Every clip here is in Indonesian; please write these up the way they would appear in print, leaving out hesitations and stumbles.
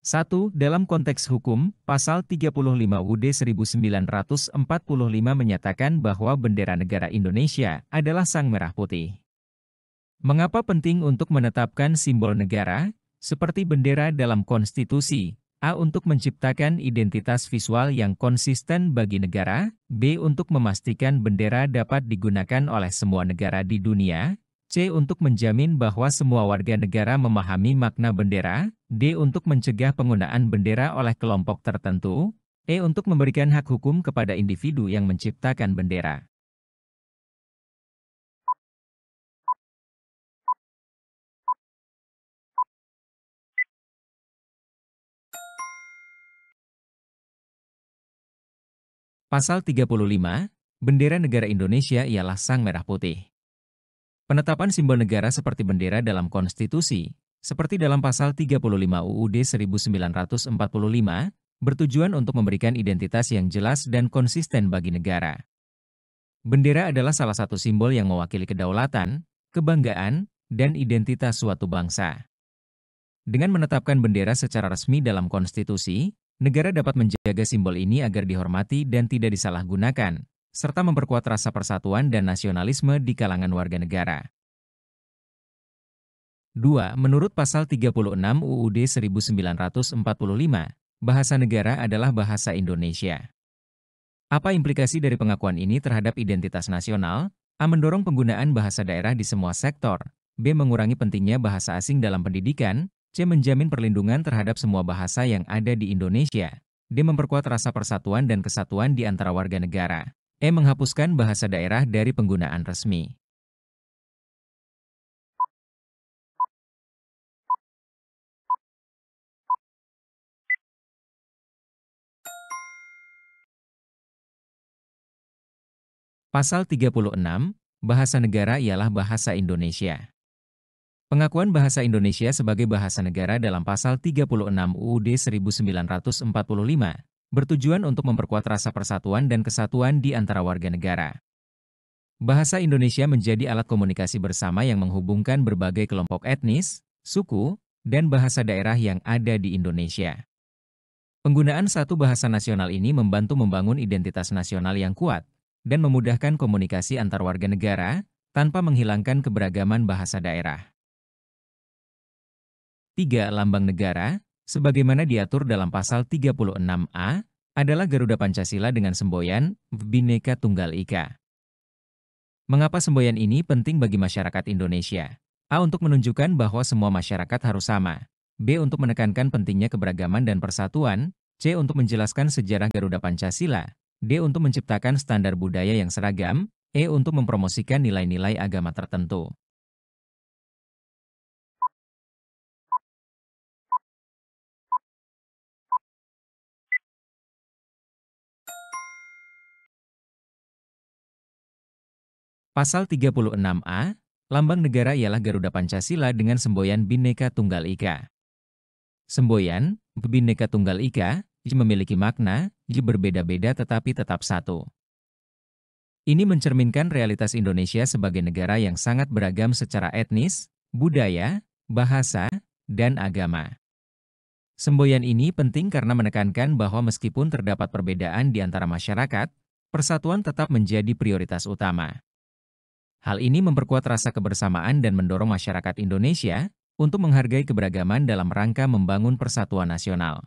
1. Dalam konteks hukum, Pasal 35 UUD 1945 menyatakan bahwa bendera negara Indonesia adalah sang merah putih. Mengapa penting untuk menetapkan simbol negara, seperti bendera dalam konstitusi? A. Untuk menciptakan identitas visual yang konsisten bagi negara. B. Untuk memastikan bendera dapat digunakan oleh semua negara di dunia. C. Untuk menjamin bahwa semua warga negara memahami makna bendera. D. Untuk mencegah penggunaan bendera oleh kelompok tertentu. E. Untuk memberikan hak hukum kepada individu yang menciptakan bendera. Pasal 35, bendera negara Indonesia ialah sang merah putih. Penetapan simbol negara seperti bendera dalam konstitusi, seperti dalam Pasal 35 UUD 1945, bertujuan untuk memberikan identitas yang jelas dan konsisten bagi negara. Bendera adalah salah satu simbol yang mewakili kedaulatan, kebanggaan, dan identitas suatu bangsa. Dengan menetapkan bendera secara resmi dalam konstitusi, negara dapat menjaga simbol ini agar dihormati dan tidak disalahgunakan, serta memperkuat rasa persatuan dan nasionalisme di kalangan warga negara. 2. Menurut Pasal 36 UUD 1945, bahasa negara adalah bahasa Indonesia. Apa implikasi dari pengakuan ini terhadap identitas nasional? A. Mendorong penggunaan bahasa daerah di semua sektor. B. Mengurangi pentingnya bahasa asing dalam pendidikan. C. Menjamin perlindungan terhadap semua bahasa yang ada di Indonesia. D. Memperkuat rasa persatuan dan kesatuan di antara warga negara. E. Menghapuskan bahasa daerah dari penggunaan resmi. Pasal 36, bahasa negara ialah bahasa Indonesia. Pengakuan bahasa Indonesia sebagai bahasa negara dalam Pasal 36 UUD 1945 bertujuan untuk memperkuat rasa persatuan dan kesatuan di antara warga negara. Bahasa Indonesia menjadi alat komunikasi bersama yang menghubungkan berbagai kelompok etnis, suku, dan bahasa daerah yang ada di Indonesia. Penggunaan satu bahasa nasional ini membantu membangun identitas nasional yang kuat dan memudahkan komunikasi antar warga negara tanpa menghilangkan keberagaman bahasa daerah. 3. Lambang negara, sebagaimana diatur dalam Pasal 36A, adalah Garuda Pancasila dengan semboyan Bhinneka Tunggal Ika. Mengapa semboyan ini penting bagi masyarakat Indonesia? A. Untuk menunjukkan bahwa semua masyarakat harus sama. B. Untuk menekankan pentingnya keberagaman dan persatuan. C. Untuk menjelaskan sejarah Garuda Pancasila. D. Untuk menciptakan standar budaya yang seragam. E. Untuk mempromosikan nilai-nilai agama tertentu. Pasal 36A, lambang negara ialah Garuda Pancasila dengan semboyan Bhinneka Tunggal Ika. Semboyan Bhinneka Tunggal Ika memiliki makna berbeda-beda tetapi tetap satu. Ini mencerminkan realitas Indonesia sebagai negara yang sangat beragam secara etnis, budaya, bahasa, dan agama. Semboyan ini penting karena menekankan bahwa meskipun terdapat perbedaan di antara masyarakat, persatuan tetap menjadi prioritas utama. Hal ini memperkuat rasa kebersamaan dan mendorong masyarakat Indonesia untuk menghargai keberagaman dalam rangka membangun persatuan nasional.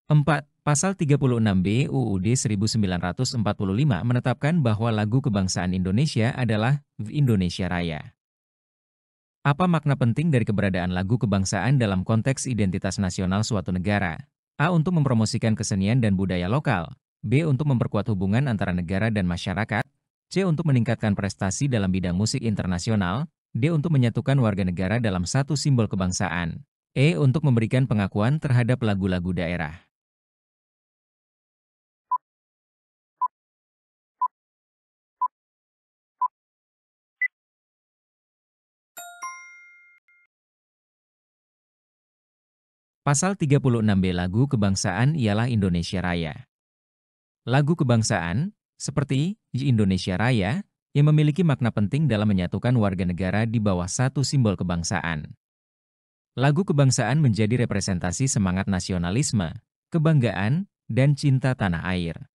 4. Pasal 36B UUD 1945 menetapkan bahwa lagu kebangsaan Indonesia adalah Indonesia Raya. Apa makna penting dari keberadaan lagu kebangsaan dalam konteks identitas nasional suatu negara? A. Untuk mempromosikan kesenian dan budaya lokal. B. Untuk memperkuat hubungan antara negara dan masyarakat. C. Untuk meningkatkan prestasi dalam bidang musik internasional. D. Untuk menyatukan warga negara dalam satu simbol kebangsaan. E. Untuk memberikan pengakuan terhadap lagu-lagu daerah. Pasal 36B lagu kebangsaan ialah Indonesia Raya. Lagu kebangsaan, seperti Indonesia Raya, yang memiliki makna penting dalam menyatukan warga negara di bawah satu simbol kebangsaan. Lagu kebangsaan menjadi representasi semangat nasionalisme, kebanggaan, dan cinta tanah air.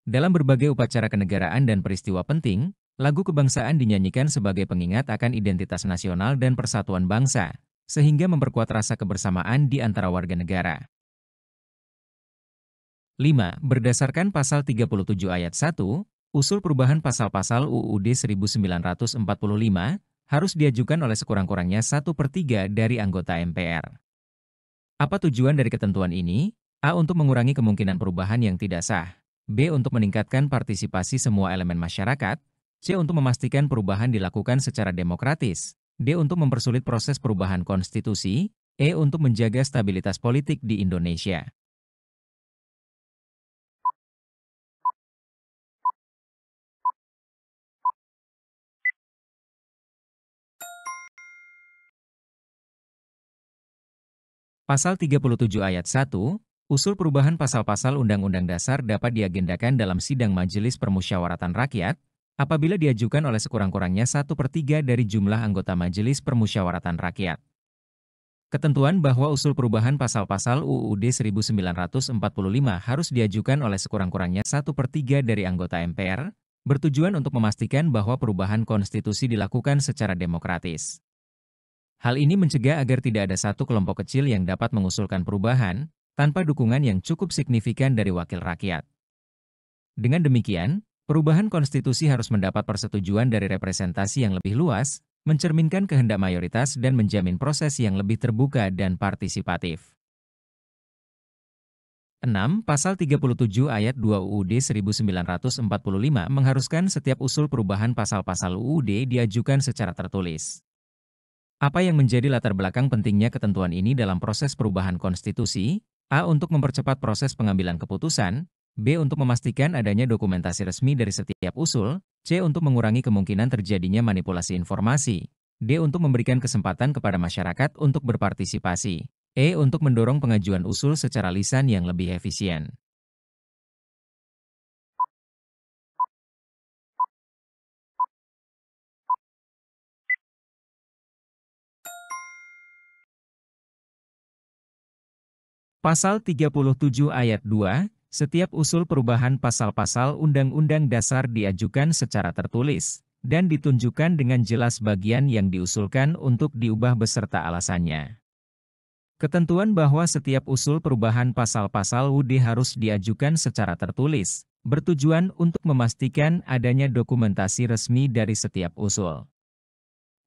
Dalam berbagai upacara kenegaraan dan peristiwa penting, lagu kebangsaan dinyanyikan sebagai pengingat akan identitas nasional dan persatuan bangsa, sehingga memperkuat rasa kebersamaan di antara warga negara. 5. Berdasarkan pasal 37 ayat 1, usul perubahan pasal-pasal UUD 1945 harus diajukan oleh sekurang-kurangnya 1/3 dari anggota MPR. Apa tujuan dari ketentuan ini? A. Untuk mengurangi kemungkinan perubahan yang tidak sah. B. Untuk meningkatkan partisipasi semua elemen masyarakat. C. Untuk memastikan perubahan dilakukan secara demokratis. D. Untuk mempersulit proses perubahan konstitusi. E. Untuk menjaga stabilitas politik di Indonesia. Pasal 37 ayat 1, usul perubahan pasal-pasal Undang-Undang Dasar dapat diagendakan dalam sidang Majelis Permusyawaratan Rakyat apabila diajukan oleh sekurang-kurangnya 1/3 dari jumlah anggota Majelis Permusyawaratan Rakyat. Ketentuan bahwa usul perubahan pasal-pasal UUD 1945 harus diajukan oleh sekurang-kurangnya 1/3 dari anggota MPR, bertujuan untuk memastikan bahwa perubahan konstitusi dilakukan secara demokratis. Hal ini mencegah agar tidak ada satu kelompok kecil yang dapat mengusulkan perubahan tanpa dukungan yang cukup signifikan dari wakil rakyat. Dengan demikian, perubahan konstitusi harus mendapat persetujuan dari representasi yang lebih luas, mencerminkan kehendak mayoritas dan menjamin proses yang lebih terbuka dan partisipatif. 6. Pasal 37 ayat 2 UUD 1945 mengharuskan setiap usul perubahan pasal-pasal UUD diajukan secara tertulis. Apa yang menjadi latar belakang pentingnya ketentuan ini dalam proses perubahan konstitusi? A. Untuk mempercepat proses pengambilan keputusan. B. Untuk memastikan adanya dokumentasi resmi dari setiap usul. C. Untuk mengurangi kemungkinan terjadinya manipulasi informasi. D. Untuk memberikan kesempatan kepada masyarakat untuk berpartisipasi. E. Untuk mendorong pengajuan usul secara lisan yang lebih efisien. Pasal 37 ayat 2, setiap usul perubahan pasal-pasal Undang-Undang Dasar diajukan secara tertulis, dan ditunjukkan dengan jelas bagian yang diusulkan untuk diubah beserta alasannya. Ketentuan bahwa setiap usul perubahan pasal-pasal UUD harus diajukan secara tertulis, bertujuan untuk memastikan adanya dokumentasi resmi dari setiap usul.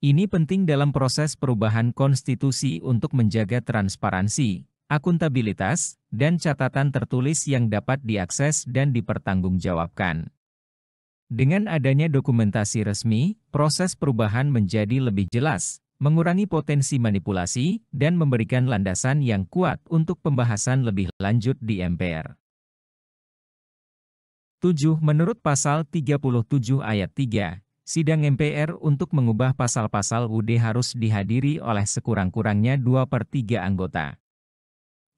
Ini penting dalam proses perubahan konstitusi untuk menjaga transparansi, akuntabilitas, dan catatan tertulis yang dapat diakses dan dipertanggungjawabkan. Dengan adanya dokumentasi resmi, proses perubahan menjadi lebih jelas, mengurangi potensi manipulasi, dan memberikan landasan yang kuat untuk pembahasan lebih lanjut di MPR. 7. Menurut Pasal 37 ayat 3, sidang MPR untuk mengubah pasal-pasal UUD harus dihadiri oleh sekurang-kurangnya 2/3 anggota.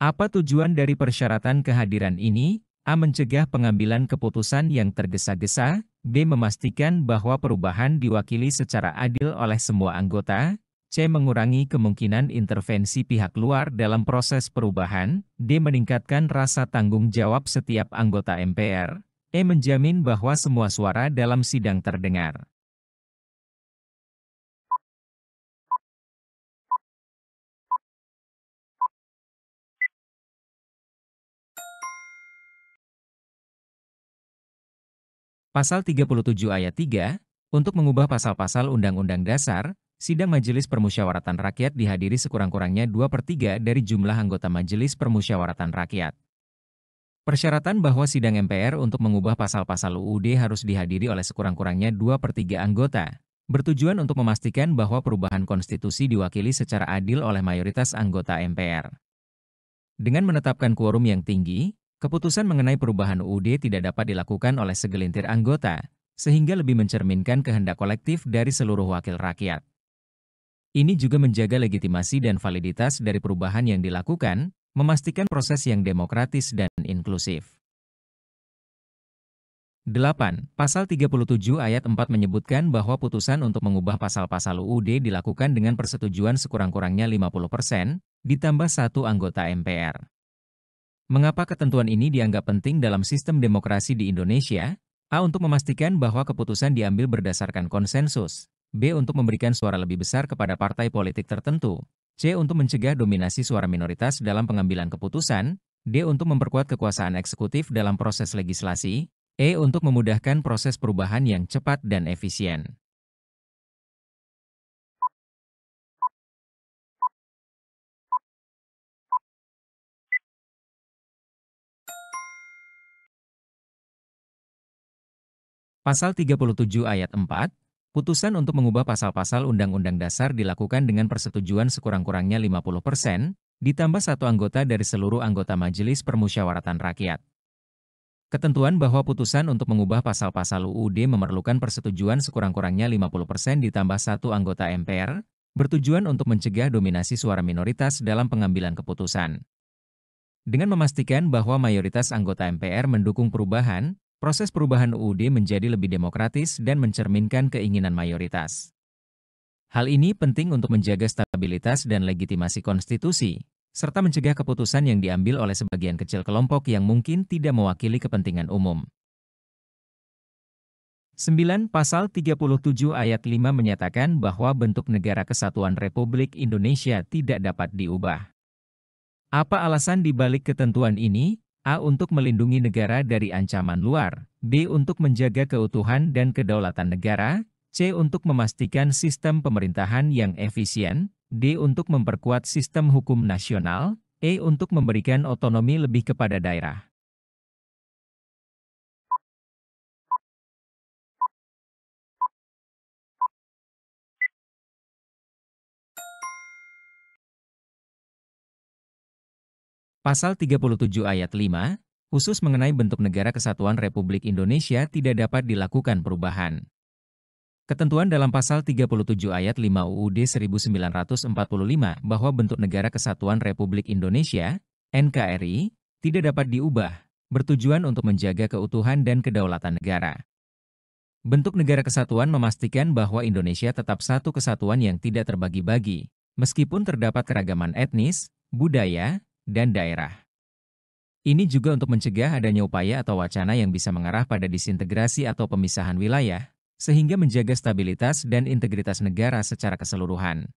Apa tujuan dari persyaratan kehadiran ini? A. Mencegah pengambilan keputusan yang tergesa-gesa. B. Memastikan bahwa perubahan diwakili secara adil oleh semua anggota. C. Mengurangi kemungkinan intervensi pihak luar dalam proses perubahan. D. Meningkatkan rasa tanggung jawab setiap anggota MPR. E. Menjamin bahwa semua suara dalam sidang terdengar. Pasal 37 ayat 3, untuk mengubah pasal-pasal Undang-Undang Dasar, sidang Majelis Permusyawaratan Rakyat dihadiri sekurang-kurangnya 2/3 dari jumlah anggota Majelis Permusyawaratan Rakyat. Persyaratan bahwa sidang MPR untuk mengubah pasal-pasal UUD harus dihadiri oleh sekurang-kurangnya 2/3 anggota, bertujuan untuk memastikan bahwa perubahan konstitusi diwakili secara adil oleh mayoritas anggota MPR. Dengan menetapkan quorum yang tinggi, keputusan mengenai perubahan UUD tidak dapat dilakukan oleh segelintir anggota, sehingga lebih mencerminkan kehendak kolektif dari seluruh wakil rakyat. Ini juga menjaga legitimasi dan validitas dari perubahan yang dilakukan, memastikan proses yang demokratis dan inklusif. 8. Pasal 37 ayat 4 menyebutkan bahwa putusan untuk mengubah pasal-pasal UUD dilakukan dengan persetujuan sekurang-kurangnya 50%, ditambah satu anggota MPR. Mengapa ketentuan ini dianggap penting dalam sistem demokrasi di Indonesia? A. Untuk memastikan bahwa keputusan diambil berdasarkan konsensus. B. Untuk memberikan suara lebih besar kepada partai politik tertentu. C. Untuk mencegah dominasi suara minoritas dalam pengambilan keputusan. D. Untuk memperkuat kekuasaan eksekutif dalam proses legislasi. E. Untuk memudahkan proses perubahan yang cepat dan efisien. Pasal 37 ayat 4, putusan untuk mengubah pasal-pasal Undang-Undang Dasar dilakukan dengan persetujuan sekurang-kurangnya 50%, ditambah satu anggota dari seluruh anggota Majelis Permusyawaratan Rakyat. Ketentuan bahwa putusan untuk mengubah pasal-pasal UUD memerlukan persetujuan sekurang-kurangnya 50% ditambah satu anggota MPR, bertujuan untuk mencegah dominasi suara minoritas dalam pengambilan keputusan. Dengan memastikan bahwa mayoritas anggota MPR mendukung perubahan, proses perubahan UUD menjadi lebih demokratis dan mencerminkan keinginan mayoritas. Hal ini penting untuk menjaga stabilitas dan legitimasi konstitusi, serta mencegah keputusan yang diambil oleh sebagian kecil kelompok yang mungkin tidak mewakili kepentingan umum. 9. Pasal 37 ayat 5 menyatakan bahwa bentuk negara kesatuan Republik Indonesia tidak dapat diubah. Apa alasan dibalik ketentuan ini? A. Untuk melindungi negara dari ancaman luar. B. Untuk menjaga keutuhan dan kedaulatan negara. C. Untuk memastikan sistem pemerintahan yang efisien. D. Untuk memperkuat sistem hukum nasional. E. Untuk memberikan otonomi lebih kepada daerah. Pasal 37 ayat 5, khusus mengenai bentuk negara kesatuan Republik Indonesia tidak dapat dilakukan perubahan. Ketentuan dalam pasal 37 ayat 5 UUD 1945 bahwa bentuk negara kesatuan Republik Indonesia, NKRI, tidak dapat diubah, bertujuan untuk menjaga keutuhan dan kedaulatan negara. Bentuk negara kesatuan memastikan bahwa Indonesia tetap satu kesatuan yang tidak terbagi-bagi, meskipun terdapat keragaman etnis, budaya, dan daerah. Ini juga untuk mencegah adanya upaya atau wacana yang bisa mengarah pada disintegrasi atau pemisahan wilayah, sehingga menjaga stabilitas dan integritas negara secara keseluruhan.